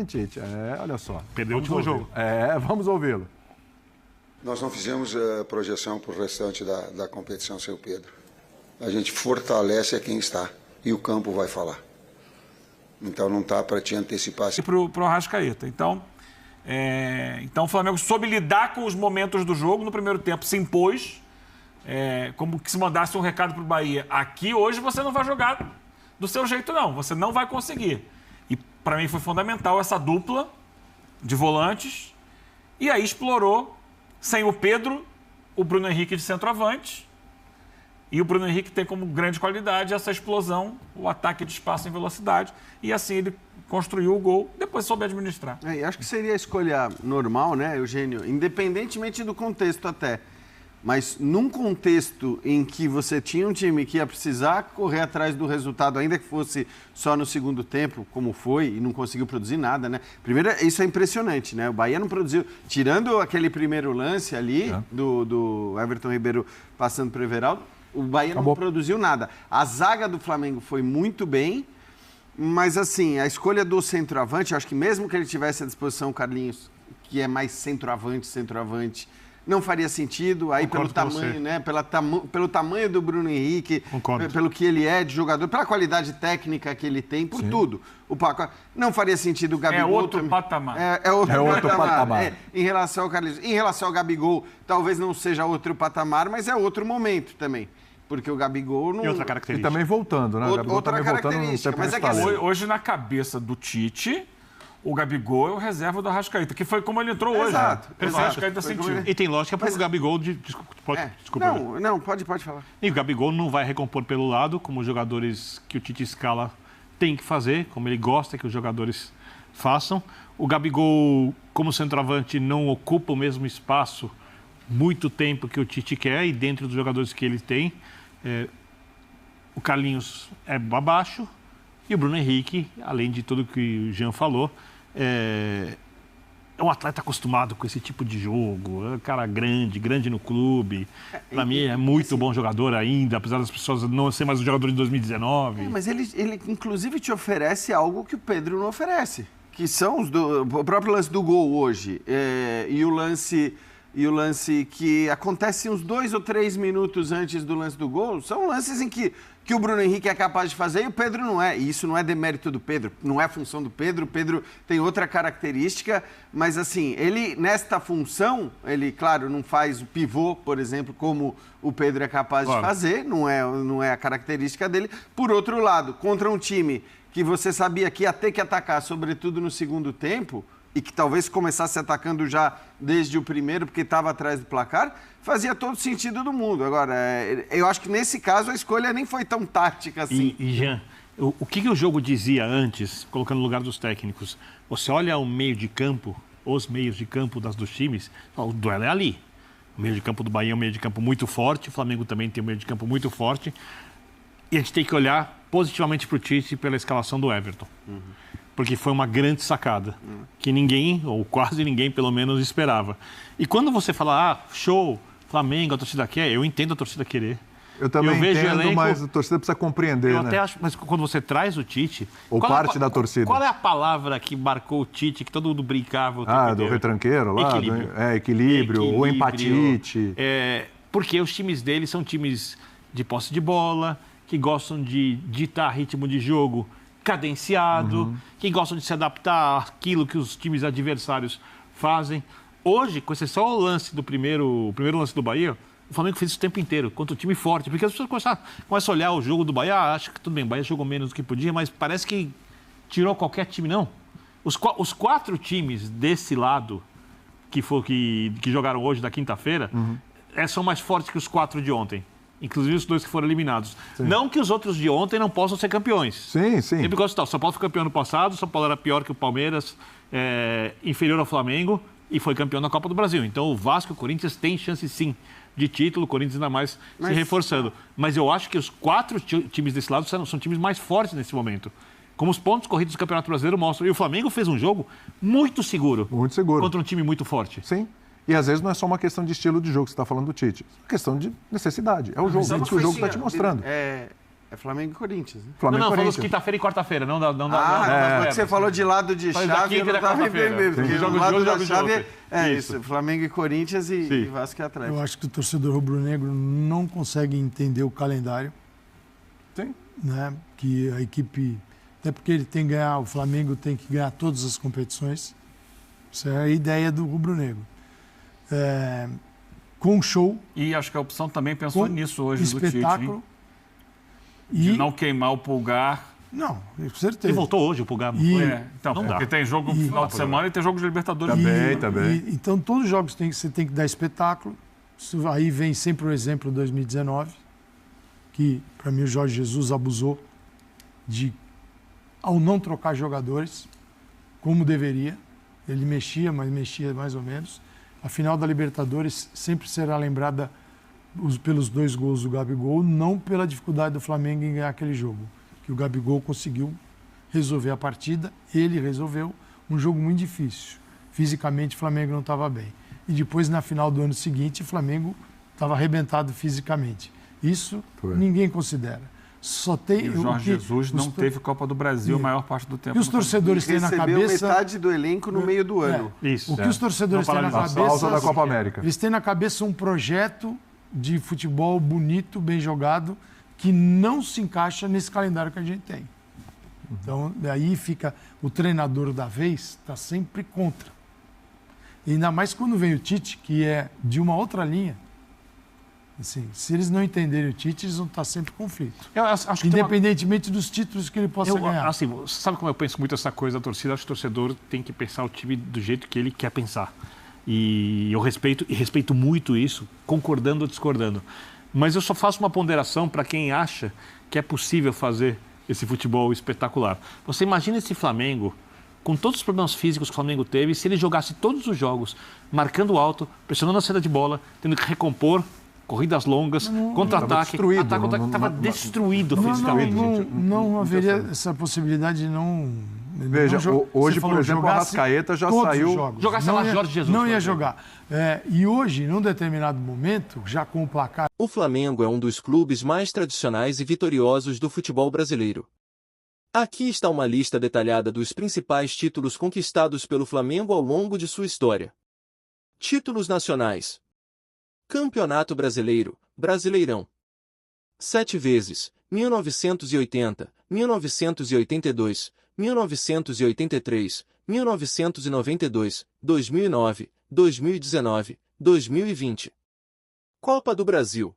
Tite, olha só. Perdeu o último jogo. Vamos ouvi-lo. Nós não fizemos projeção para o restante da competição, seu Pedro. A gente fortalece a quem está e o campo vai falar. Então não está para te antecipar. E para o Arrascaeta. Então o Flamengo soube lidar com os momentos do jogo. No primeiro tempo se impôs, como que se mandasse um recado para o Bahia. Aqui hoje você não vai jogar do seu jeito não, você não vai conseguir. E para mim foi fundamental essa dupla de volantes. E aí explorou, sem o Pedro, o Bruno Henrique de centroavante. E o Bruno Henrique tem como grande qualidade essa explosão, o ataque de espaço em velocidade. E assim ele construiu o gol, depois soube administrar. Acho que seria a escolha normal, né, Eugênio? Independentemente do contexto até. Mas num contexto em que você tinha um time que ia precisar correr atrás do resultado, ainda que fosse só no segundo tempo, como foi, e não conseguiu produzir nada, né? Primeiro, isso é impressionante, né? O Bahia não produziu, tirando aquele primeiro lance ali, do Everton Ribeiro passando para o Everaldo, o Bahia não produziu nada. A zaga do Flamengo foi muito bem, mas assim, a escolha do centroavante, eu acho que mesmo que ele tivesse à disposição o Carlinhos, que é mais centroavante, não faria sentido, aí pelo tamanho, né? Pelo tamanho do Bruno Henrique, pelo que ele é de jogador, pela qualidade técnica que ele tem, por tudo. O Paco não faria sentido o Gabigol. É outro patamar. É outro patamar. Em relação ao Carlinhos. Em relação ao Gabigol, talvez não seja outro patamar, mas é outro momento também. Porque o Gabigol não... E outra característica. E também voltando, né? Outra característica. Mas é que hoje, na cabeça do Tite, o Gabigol é o reserva do Arrascaeta, que foi como ele entrou hoje. Exato. O Arrascaeta sentiu. E tem lógica para o Gabigol... Desculpa. Não, pode falar. E o Gabigol não vai recompor pelo lado, como os jogadores que o Tite escala têm que fazer, como ele gosta que os jogadores façam. O Gabigol, como centroavante, não ocupa o mesmo espaço muito tempo que o Tite quer e dentro dos jogadores que ele tem. O Carlinhos é abaixo e o Bruno Henrique, além de tudo que o Jean falou, é um atleta acostumado com esse tipo de jogo, é um cara grande no clube. Para mim é muito bom jogador ainda, apesar das pessoas não ser mais um jogador de 2019. Mas ele inclusive te oferece algo que o Pedro não oferece, que são o próprio lance do gol hoje e o lance que acontece uns 2 ou 3 minutos antes do lance do gol, são lances em que o Bruno Henrique é capaz de fazer e o Pedro não é. E isso não é demérito do Pedro, não é função do Pedro. O Pedro tem outra característica, mas assim, ele nesta função, ele, claro, não faz o pivô, por exemplo, como o Pedro é capaz de fazer, não é a característica dele. Por outro lado, contra um time que você sabia que ia ter que atacar, sobretudo no segundo tempo, e que talvez começasse atacando já desde o primeiro, porque estava atrás do placar, fazia todo sentido do mundo. Agora, eu acho que nesse caso a escolha nem foi tão tática assim. E Jean, o que o jogo dizia antes, colocando no lugar dos técnicos? Você olha o meio de campo, os meios de campo dos times, o duelo é ali. O meio de campo do Bahia é um meio de campo muito forte, o Flamengo também tem um meio de campo muito forte. E a gente tem que olhar positivamente para o Tite pela escalação do Everton. Porque foi uma grande sacada, que ninguém, ou quase ninguém, pelo menos, esperava. E quando você fala, show, Flamengo, a torcida quer, eu entendo a torcida querer. Eu também entendo, mas a torcida precisa compreender, eu até acho, mas quando você traz o Tite... Ou parte da torcida. Qual é a palavra que marcou o Tite, que todo mundo brincava? Do retranqueiro lá? Equilíbrio, ou empatite. Porque os times dele são times de posse de bola, que gostam de ditar ritmo de jogo cadenciado, que gostam de se adaptar àquilo que os times adversários fazem. Hoje, com exceção ao lance do primeiro lance do Bahia, o Flamengo fez isso o tempo inteiro, contra o time forte, porque as pessoas começam a olhar o jogo do Bahia, acho que tudo bem, o Bahia jogou menos do que podia, mas parece que tirou qualquer time, não. Os 4 times desse lado, que jogaram hoje, da quinta-feira, são mais fortes que os 4 de ontem. Inclusive os 2 que foram eliminados. Sim. Não que os outros de ontem não possam ser campeões. Sim. Sempre gosto de tal. São Paulo foi campeão no passado, São Paulo era pior que o Palmeiras, inferior ao Flamengo e foi campeão na Copa do Brasil. Então o Vasco e o Corinthians têm chance sim de título, o Corinthians ainda mais se reforçando. Mas eu acho que os 4 times desse lado são times mais fortes nesse momento. Como os pontos corridos do Campeonato Brasileiro mostram. E o Flamengo fez um jogo muito seguro. Muito seguro. Contra um time muito forte. Sim. E às vezes não é só uma questão de estilo de jogo que você está falando do Tite. É uma questão de necessidade. É o jogo, é o que o jogo está te mostrando. É Flamengo e Corinthians, né? Flamengo Não, e falamos Corinthians. quinta-feira e quarta-feira, não dá. Mas você falou de lado de Falei da chave, eu quinta e não da estava quarta-feira. entendendo. Porque Sim. o Jogos de lado hoje, da jogos de chave ontem. é Isso. isso, Flamengo e Corinthians e Sim. Vasco e Atlético. Eu acho que o torcedor rubro-negro não consegue entender o calendário, Sim. né? Que a equipe, até porque ele tem que ganhar, o Flamengo tem que ganhar todas as competições. Essa é a ideia do rubro-negro. Com show, E acho que a opção também pensou com nisso hoje do Tite, espetáculo. hein? De E não queimar o pulgar. não, com certeza. Ele voltou hoje, o Pulgar. não E- foi? Então, Não porque dá. tem jogo no final de semana e tem jogo de Libertadores. Também. Então, todos os jogos você tem que dar espetáculo. Isso aí vem sempre o exemplo de 2019, que, para mim, o Jorge Jesus abusou ao não trocar jogadores, como deveria. Ele mexia, mas mexia mais ou menos. A final da Libertadores sempre será lembrada pelos 2 gols do Gabigol, não pela dificuldade do Flamengo em ganhar aquele jogo. Que o Gabigol conseguiu resolver a partida, ele resolveu um jogo muito difícil. Fisicamente, o Flamengo não estava bem. E depois, na final do ano seguinte, o Flamengo estava arrebentado fisicamente. Isso ninguém considera. Só tem E o Jorge Jesus não teve Copa do Brasil a maior parte do tempo. E os torcedores têm na Recebeu cabeça... metade do elenco no meio do ano. Isso. O que os torcedores Não têm na paralisar. cabeça... Pausa da Copa América. Eles têm na cabeça um projeto de futebol bonito, bem jogado, que não se encaixa nesse calendário que a gente tem. Então, daí fica o treinador da vez, está sempre contra. E ainda mais quando vem o Tite, que é de uma outra linha. Assim, se eles não entenderem o Tite, eles vão estar sempre em conflito. Eu acho que tem uma- Independentemente dos títulos que ele possa ganhar. Assim, sabe como eu penso muito essa coisa da torcida? Acho que o torcedor tem que pensar o time do jeito que ele quer pensar. E eu respeito muito isso, concordando ou discordando. Mas eu só faço uma ponderação para quem acha que é possível fazer esse futebol espetacular. Você imagina esse Flamengo, com todos os problemas físicos que o Flamengo teve, se ele jogasse todos os jogos, marcando alto, pressionando a saída de bola, tendo que recompor, corridas longas, contra-ataque. destruído, Estava destruído fisicamente. Não haveria essa possibilidade de não... Veja, hoje, por exemplo, o Arrascaeta já saiu... Jogasse lá Jorge Jesus, Não por ia exemplo. jogar. E hoje, num determinado momento, já com o placar... O Flamengo é um dos clubes mais tradicionais e vitoriosos do futebol brasileiro. Aqui está uma lista detalhada dos principais títulos conquistados pelo Flamengo ao longo de sua história. Títulos nacionais. Campeonato Brasileiro, Brasileirão. 7 vezes, 1980, 1982, 1983, 1992, 2009, 2019, 2020. Copa do Brasil.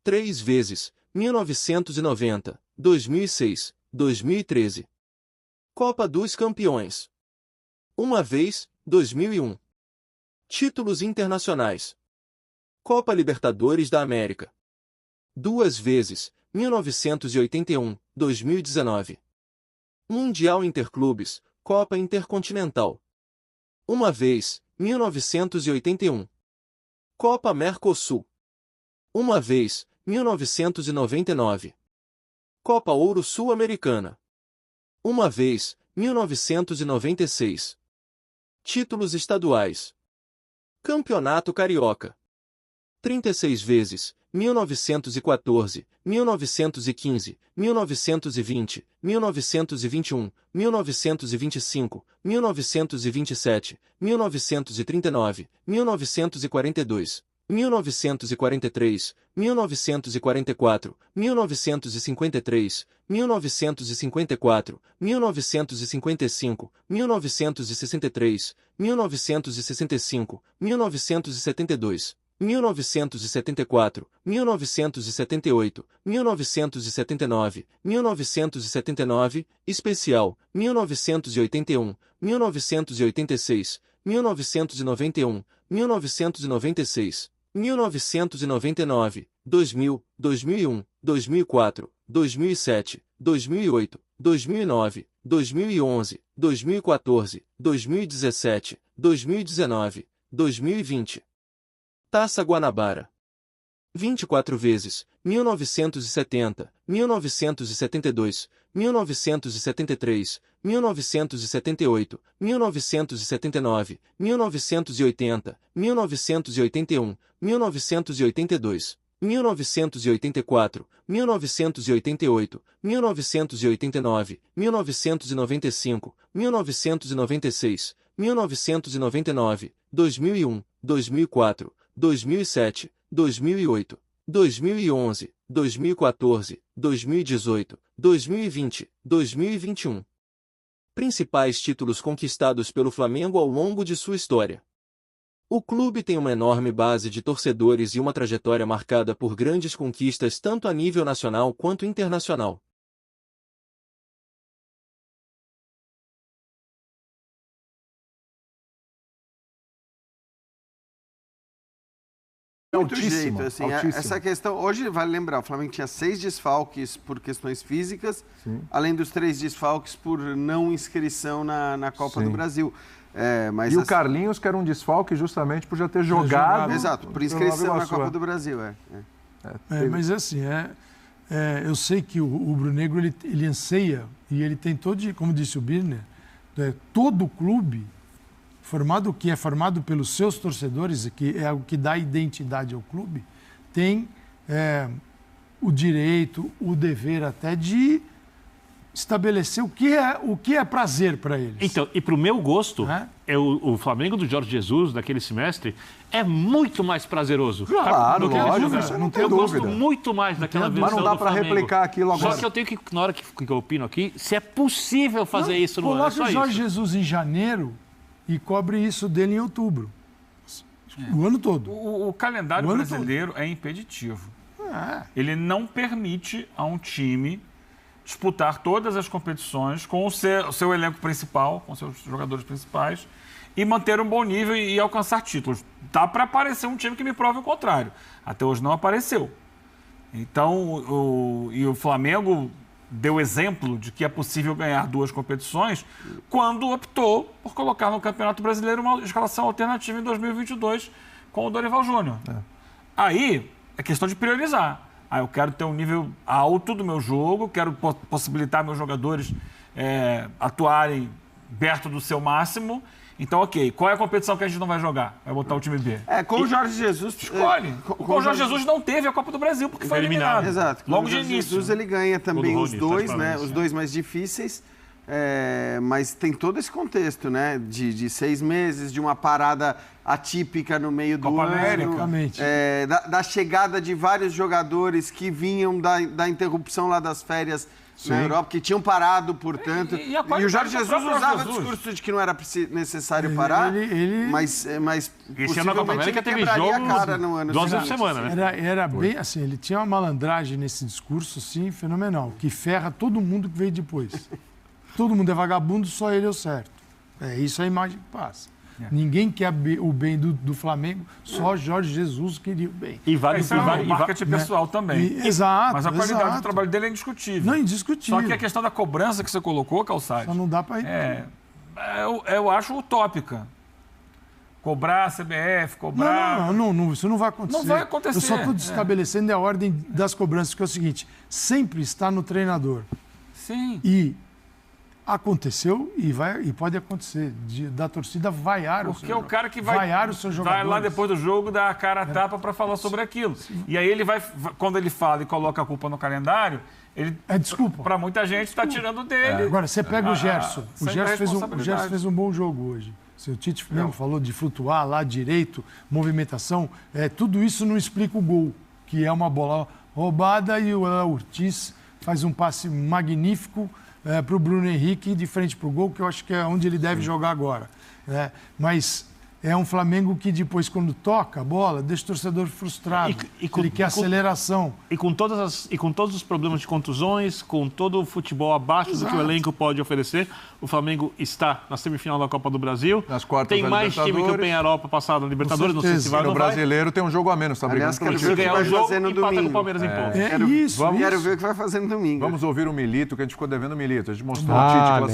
3 vezes, 1990, 2006, 2013. Copa dos Campeões. 1 vez, 2001. Títulos internacionais. Copa Libertadores da América. 2 vezes, 1981, 2019. Mundial Interclubes, Copa Intercontinental. 1 vez, 1981. Copa Mercosul. 1 vez, 1999. Copa Ouro Sul-Americana. 1 vez, 1996. Títulos estaduais. Campeonato Carioca. 36 vezes, 1914, 1915, 1920, 1921, 1925, 1927, 1939, 1942, 1943, 1944, 1953, 1954, 1955, 1963, 1965, 1972, 1974, 1978, 1979, 1979, especial, 1981, 1986, 1991, 1996, 1999, 2000, 2001, 2004, 2007, 2008, 2009, 2011, 2014, 2017, 2019, 2020. Taça Guanabara. 24 vezes, 1970, 1972, 1973, 1978, 1979, 1980, 1981, 1982, 1984, 1988, 1989, 1995, 1996, 1999, 2001, 2004, 2007, 2008, 2011, 2014, 2018, 2020, 2021. Principais títulos conquistados pelo Flamengo ao longo de sua história. O clube tem uma enorme base de torcedores e uma trajetória marcada por grandes conquistas tanto a nível nacional quanto internacional. Muito jeito, Altíssima, assim, altíssima. essa questão, hoje vale lembrar, o Flamengo tinha 6 desfalques por questões físicas, além dos 3 desfalques por não inscrição na Copa Sim. do Brasil. Mas E o Carlinhos, que era um desfalque justamente por já ter jogado. Exato, por pelo inscrição Nova na Iguaçu. Copa do Brasil. Mas assim, eu sei que o rubro-negro ele anseia e ele tem todo, como disse o Birner, todo o clube que é formado pelos seus torcedores, que é o que dá identidade ao clube, tem o direito, o dever até de estabelecer o que é prazer para eles. Então, e para o meu gosto, o Flamengo do Jorge Jesus, daquele semestre, é muito mais prazeroso. Claro, Não tenho lógico, dúvida. isso não tem Eu gosto dúvida. muito mais daquela versão Mas não dá do para Flamengo. replicar aquilo agora. Só que eu tenho que, na hora que eu opino aqui, se é possível fazer isso no ano. É Coloca só o Jorge isso. Jesus em janeiro e cobre isso dele em outubro. O ano todo. O calendário O ano brasileiro é impeditivo. É. Ele não permite a um time disputar todas as competições com o seu elenco principal, com seus jogadores principais, e manter um bom nível e alcançar títulos. Dá para aparecer um time que me prove o contrário. Até hoje não apareceu. Então, o Flamengo deu exemplo de que é possível ganhar 2 competições quando optou por colocar no Campeonato Brasileiro uma escalação alternativa em 2022 com o Dorival Júnior. Aí é questão de priorizar. Eu quero ter um nível alto do meu jogo, quero possibilitar meus jogadores atuarem perto do seu máximo. Então, ok, qual é a competição que a gente não vai jogar? Vai botar o time B. Com o Jorge Jesus... Escolhe. Com o Jorge Jesus não teve a Copa do Brasil, porque foi eliminado. Exato. Logo Com o de Jorge início. Jesus ele ganha também Gol do os Rony, dois, né? praticamente, Os 2 mais difíceis. Mas tem todo esse contexto, né? De 6 meses, de uma parada atípica no meio do Copa ano. América. Exatamente. Da chegada de vários jogadores que vinham da interrupção lá das férias na Europa, que tinham parado, portanto. E a E o qualidade Jorge do Jesus próprio usava o Jesus. discurso de que não era necessário parar, mas Esse ano na Copa possivelmente América ele teve quebraria jogo a cara no ano 2 vezes seguinte. por semana, né? Era bem assim, ele tinha uma malandragem nesse discurso, assim, fenomenal, que ferra todo mundo que veio depois. Todo mundo é vagabundo, só ele é o certo. Isso é a imagem que passa. Ninguém quer o bem do Flamengo, só Jorge Jesus queria o bem. E vale, Isso é um marketing pessoal também. Exato. Mas a qualidade exato. do trabalho dele é indiscutível. Não, indiscutível. Só que a questão da cobrança que você colocou, Calçade, Só não dá para ir. eu acho utópica. Cobrar a CBF, cobrar... Não, isso não vai acontecer. Não vai acontecer, Eu só estou estabelecendo a ordem das cobranças, que é o seguinte, sempre está no treinador. Sim. E aconteceu e pode acontecer da torcida vaiar Porque é o cara que vai os seus jogadores. lá depois do jogo, dar a cara a tapa para falar sobre aquilo. E aí ele vai, quando ele fala e coloca a culpa no calendário, ele, desculpa. para muita gente, está tirando dele. Agora, você pega o Gerson. O sem Gerson fez um bom jogo hoje. O Tite mesmo falou de flutuar lá direito, movimentação. Tudo isso não explica o gol, que é uma bola roubada e o Ortiz faz um passe magnífico para o Bruno Henrique de frente para o gol, que eu acho que é onde ele deve jogar agora. Mas é um Flamengo que depois, quando toca a bola, deixa o torcedor frustrado. Ele quer aceleração. E com todos os problemas de contusões, com todo o futebol abaixo do que o elenco pode oferecer, o Flamengo está na semifinal da Copa do Brasil. Nas quartas tem da mais time que o Libertadores. Penharol para passar na Libertadores, não sei se vai ou No não vai. brasileiro tem um jogo a menos, tá Aliás, brigando quero por ver isso. o que Se ganhar o vai jogo, fazer no empata com domingo. o Palmeiras em pontos. Isso. Quero ver o que vai fazer no domingo. Vamos ouvir o Milito, que a gente ficou devendo o Milito. A gente mostrou o Tite classificado.